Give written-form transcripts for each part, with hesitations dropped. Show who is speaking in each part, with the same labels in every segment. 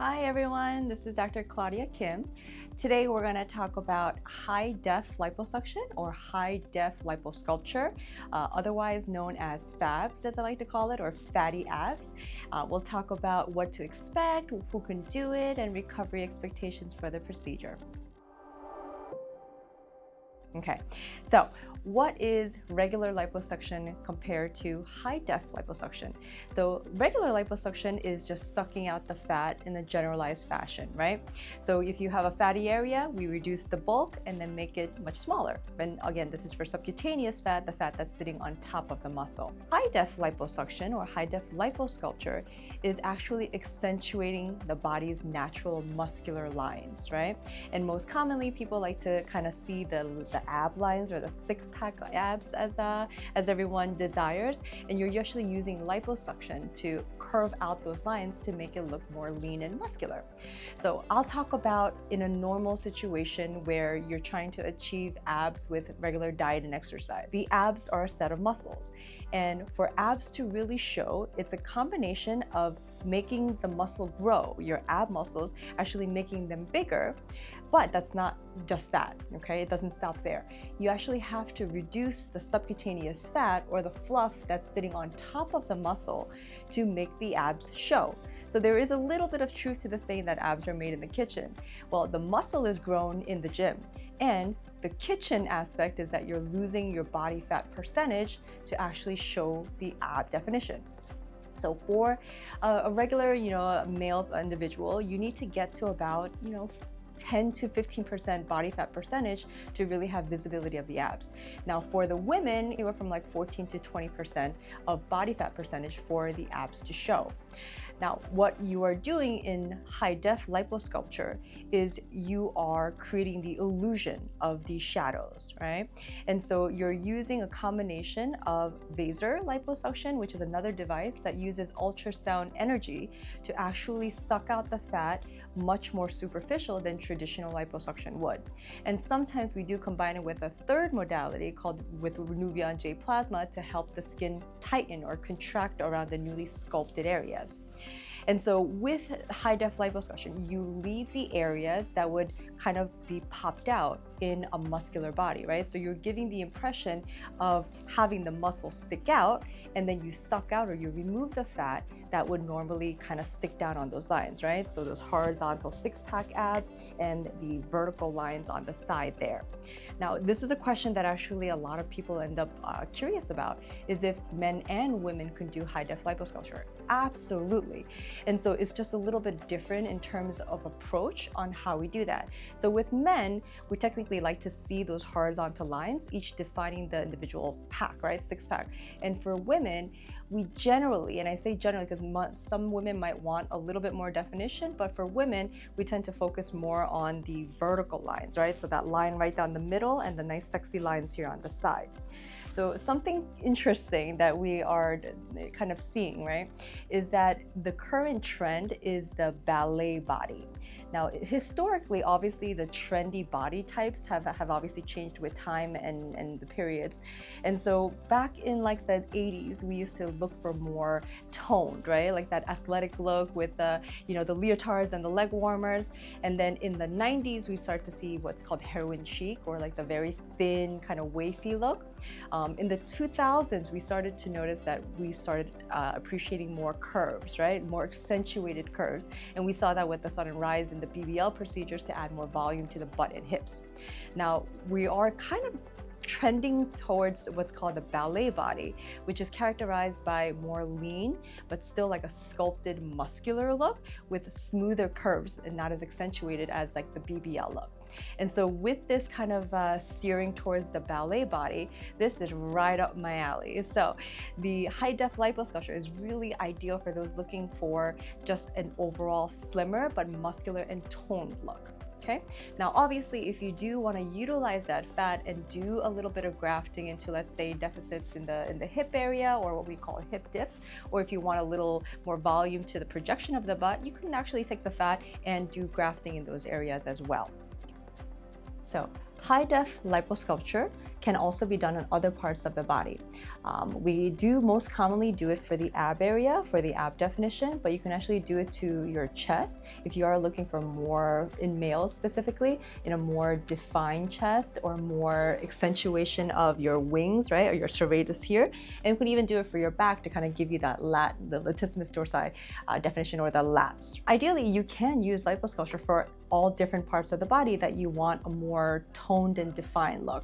Speaker 1: Hi everyone, this is Dr. Claudia Kim. Today we're going to talk about High Def Liposuction or High Def Liposculpture, otherwise known as FABs as I like to call it, or fatty abs. We'll talk about what to expect, who can do it, and recovery expectations for the procedure. Okay, so what is regular liposuction compared to high def liposuction? So regular liposuction is just sucking out the fat in a generalized fashion, right? So if you have a fatty area, we reduce the bulk and then make it much smaller. And again, this is for subcutaneous fat, the fat that's sitting on top of the muscle. High def liposuction or high def liposculpture is actually accentuating the body's natural muscular lines, right? And most commonly, people like to kind of see the ab lines or the six-pack abs as everyone desires, and you're usually using liposuction to curve out those lines to make it look more lean and muscular. So I'll talk about in a normal situation where you're trying to achieve abs with regular diet and exercise. The abs are a set of muscles, and for abs to really show, it's a combination of making the muscle grow, your ab muscles, actually making them bigger. But that's not just that, okay? It doesn't stop there. You actually have to reduce the subcutaneous fat or the fluff that's sitting on top of the muscle to make the abs show. So there is a little bit of truth to the saying that abs are made in the kitchen. Well, the muscle is grown in the gym, and the kitchen aspect is that you're losing your body fat percentage to actually show the ab definition. So for a regular, male individual, you need to get to about, 10 to 15% body fat percentage to really have visibility of the abs. Now for the women, anywhere from like 14 to 20% of body fat percentage for the abs to show. Now, what you are doing in high def liposculpture is you are creating the illusion of these shadows, right? And so you're using a combination of laser liposuction, which is another device that uses ultrasound energy to actually suck out the fat much more superficial than traditional liposuction would. And sometimes we do combine it with a third modality called with Renuvion J plasma to help the skin tighten or contract around the newly sculpted areas. And so with high def liposculpture, you leave the areas that would kind of be popped out in a muscular body, right? So you're giving the impression of having the muscle stick out, and then you suck out or you remove the fat that would normally kind of stick down on those lines, right? So those horizontal six-pack abs and the vertical lines on the side there. Now, this is a question that actually a lot of people end up curious about, is if men and women can do high def liposculpture. Absolutely. And so it's just a little bit different in terms of approach on how we do that. So with men, we technically like to see those horizontal lines, each defining the individual pack, right? Six pack. And for women, we generally, and I say generally because some women might want a little bit more definition, but for women, we tend to focus more on the vertical lines, right? So that line right down the middle and the nice sexy lines here on the side. So something interesting that we are kind of seeing, right, is that the current trend is the ballet body. Now, historically, obviously, the trendy body types have obviously changed with time and the periods. And so back in like the 80s, we used to look for more toned, right? Like that athletic look with the, the leotards and the leg warmers. And then in the 90s, we start to see what's called heroin chic, or like the very thin kind of wavy look. In the 2000s, we started to notice that we started appreciating more curves, right? More accentuated curves. And we saw that with the sudden rise in the BBL procedures to add more volume to the butt and hips. Now, we are kind of trending towards what's called the ballet body, which is characterized by more lean, but still like a sculpted muscular look with smoother curves and not as accentuated as like the BBL look. And so with this kind of steering towards the ballet body, this is right up my alley. So the high def liposculpture is really ideal for those looking for just an overall slimmer but muscular and toned look. Okay. Now, obviously, if you do want to utilize that fat and do a little bit of grafting into, let's say, deficits in the hip area, or what we call hip dips, or if you want a little more volume to the projection of the butt, you can actually take the fat and do grafting in those areas as well. So High Def Liposculpture can also be done on other parts of the body. We do most commonly do it for the ab area, for the ab definition, but you can actually do it to your chest if you are looking for more, in males specifically, in a more defined chest or more accentuation of your wings, right, or your serratus here. And you can even do it for your back to kind of give you that the latissimus dorsi definition, or the lats. Ideally, you can use liposculpture for all different parts of the body that you want a more toned and defined look.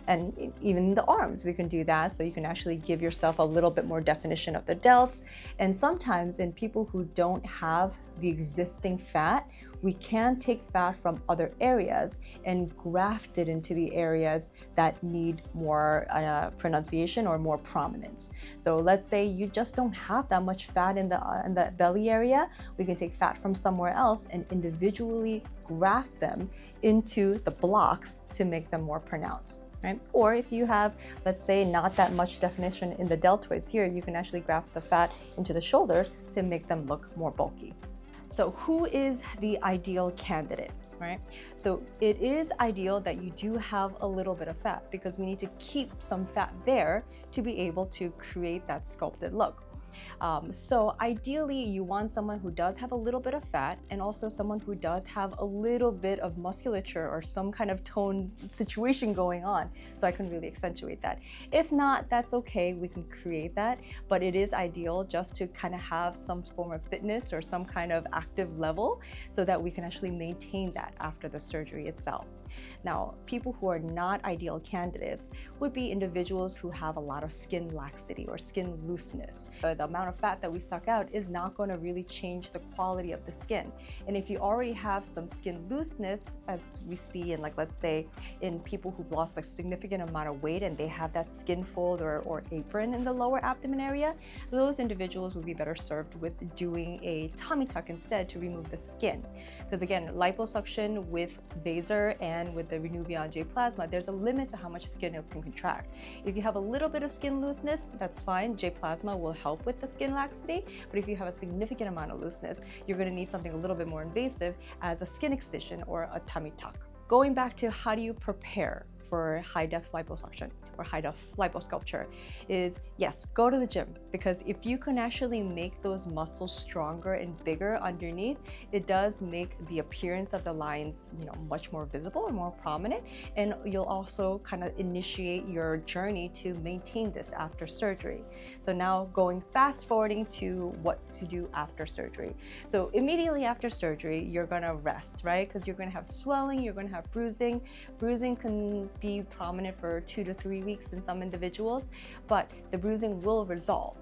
Speaker 1: And even the arms, we can do that. So you can actually give yourself a little bit more definition of the delts. And sometimes in people who don't have the existing fat, we can take fat from other areas and graft it into the areas that need more pronunciation or more prominence. So let's say you just don't have that much fat in the belly area. We can take fat from somewhere else and individually graft them into the blocks to make them more pronounced. Right? Or if you have, let's say, not that much definition in the deltoids here, you can actually graft the fat into the shoulders to make them look more bulky. So who is the ideal candidate, right? So it is ideal that you do have a little bit of fat, because we need to keep some fat there to be able to create that sculpted look. So ideally, you want someone who does have a little bit of fat, and also someone who does have a little bit of musculature or some kind of tone situation going on, so I can really accentuate that. If not, that's okay, we can create that, but it is ideal just to kind of have some form of fitness or some kind of active level so that we can actually maintain that after the surgery itself. Now, people who are not ideal candidates would be individuals who have a lot of skin laxity or skin looseness. The amount of fat that we suck out is not going to really change the quality of the skin. And if you already have some skin looseness, as we see in, like, let's say, in people who've lost a significant amount of weight and they have that skin fold or apron in the lower abdomen area, those individuals would be better served with doing a tummy tuck instead to remove the skin. Because again, liposuction with Vaser and with the Renew Beyond J Plasma, there's a limit to how much skin it can contract. If you have a little bit of skin looseness, that's fine. J Plasma will help with the skin laxity. But if you have a significant amount of looseness, you're going to need something a little bit more invasive as a skin excision or a tummy tuck. Going back to how do you prepare for high def liposuction or high def liposculpture is, yes, go to the gym, because if you can actually make those muscles stronger and bigger underneath, it does make the appearance of the lines, much more visible and more prominent, and you'll also kind of initiate your journey to maintain this after surgery. So now going fast forwarding to what to do after surgery. So immediately after surgery, you're gonna rest, right? Because you're gonna have swelling, you're gonna have bruising. Bruising can be prominent for 2 to 3 weeks in some individuals, but the bruising will resolve.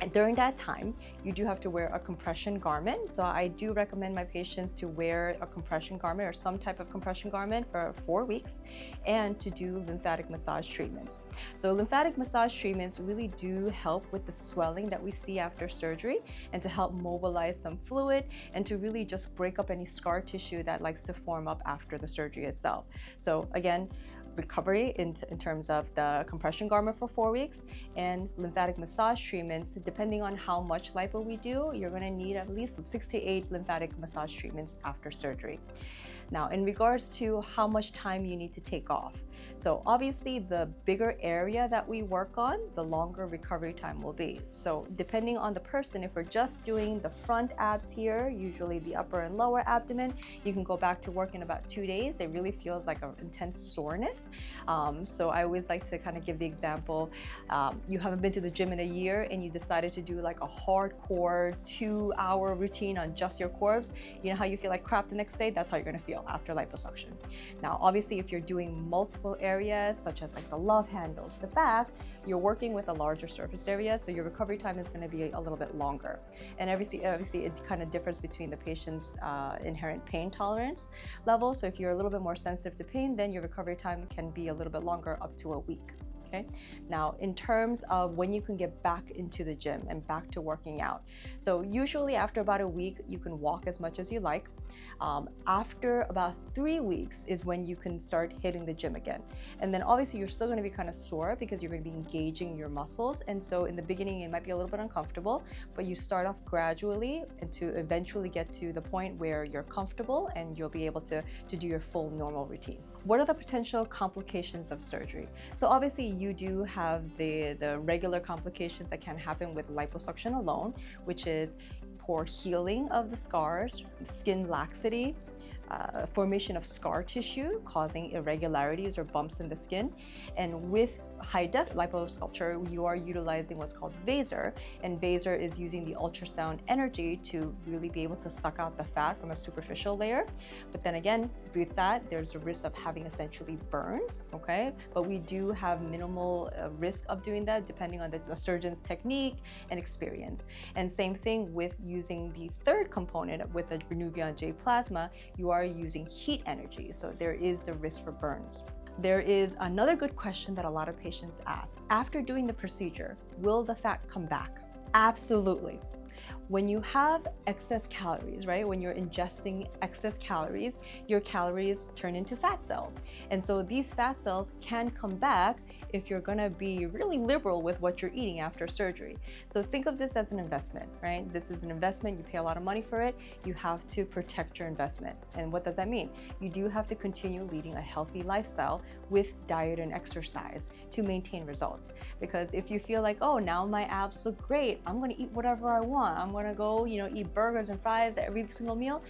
Speaker 1: And during that time, you do have to wear a compression garment. So I do recommend my patients to wear a compression garment or some type of compression garment for 4 weeks, and to do lymphatic massage treatments. So lymphatic massage treatments really do help with the swelling that we see after surgery, and to help mobilize some fluid, and to really just break up any scar tissue that likes to form up after the surgery itself. So again, recovery in terms of the compression garment for 4 weeks, and lymphatic massage treatments. Depending on how much lipo we do, you're going to need at least 6 to 8 lymphatic massage treatments after surgery. Now, in regards to how much time you need to take off, so obviously the bigger area that we work on, the longer recovery time will be. So depending on the person, if we're just doing the front abs here, usually the upper and lower abdomen, you can go back to work in about 2 days. It really feels like an intense soreness. So I always like to kind of give the example, you haven't been to the gym in a year and you decided to do like a hardcore 2-hour routine on just your quads. You know how you feel like crap the next day? That's how you're gonna feel after liposuction. Now, obviously, if you're doing multiple areas, such as like the love handles, the back, you're working with a larger surface area, so your recovery time is going to be a little bit longer. And obviously it kind of differs between the patient's inherent pain tolerance level. So if you're a little bit more sensitive to pain, then your recovery time can be a little bit longer, up to a week. Okay. Now, in terms of when you can get back into the gym and back to working out, so usually after about a week, you can walk as much as you like. After about 3 weeks is when you can start hitting the gym again. And then obviously you're still going to be kind of sore because you're going to be engaging your muscles. And so in the beginning, it might be a little bit uncomfortable, but you start off gradually and to eventually get to the point where you're comfortable and you'll be able to do your full normal routine. What are the potential complications of surgery? So obviously you do have the regular complications that can happen with liposuction alone, which is poor healing of the scars, skin laxity, formation of scar tissue causing irregularities or bumps in the skin. And with High Def Liposculpture, you are utilizing what's called Vaser, and Vaser is using the ultrasound energy to really be able to suck out the fat from a superficial layer. But then again, with that, there's a risk of having essentially burns, okay? But we do have minimal risk of doing that depending on the surgeon's technique and experience. And same thing with using the third component with the Renuvion J plasma, you are using heat energy, so there is the risk for burns. There is another good question that a lot of patients ask. After doing the procedure, will the fat come back? Absolutely. When you have excess calories, right? When you're ingesting excess calories, your calories turn into fat cells. And so these fat cells can come back if you're gonna be really liberal with what you're eating after surgery. So think of this as an investment, right? This is an investment, you pay a lot of money for it, you have to protect your investment. And what does that mean? You do have to continue leading a healthy lifestyle with diet and exercise to maintain results. Because if you feel like, oh, now my abs look great, I'm gonna eat whatever I want, I'm gonna go, eat burgers and fries every single meal,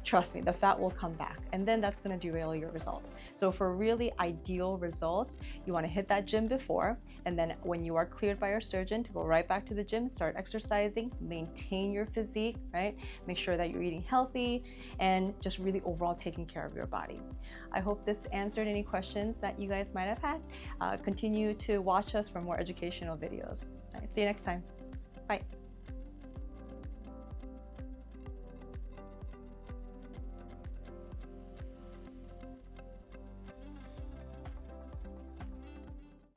Speaker 1: trust me, the fat will come back, and then that's going to derail your results. So for really ideal results, you want to hit that gym before, and then when you are cleared by your surgeon to go right back to the gym, start exercising, maintain your physique, right? Make sure that you're eating healthy and just really overall taking care of your body. I hope this answered any questions that you guys might have had. Continue to watch us for more educational videos. All right, see you next time. Bye.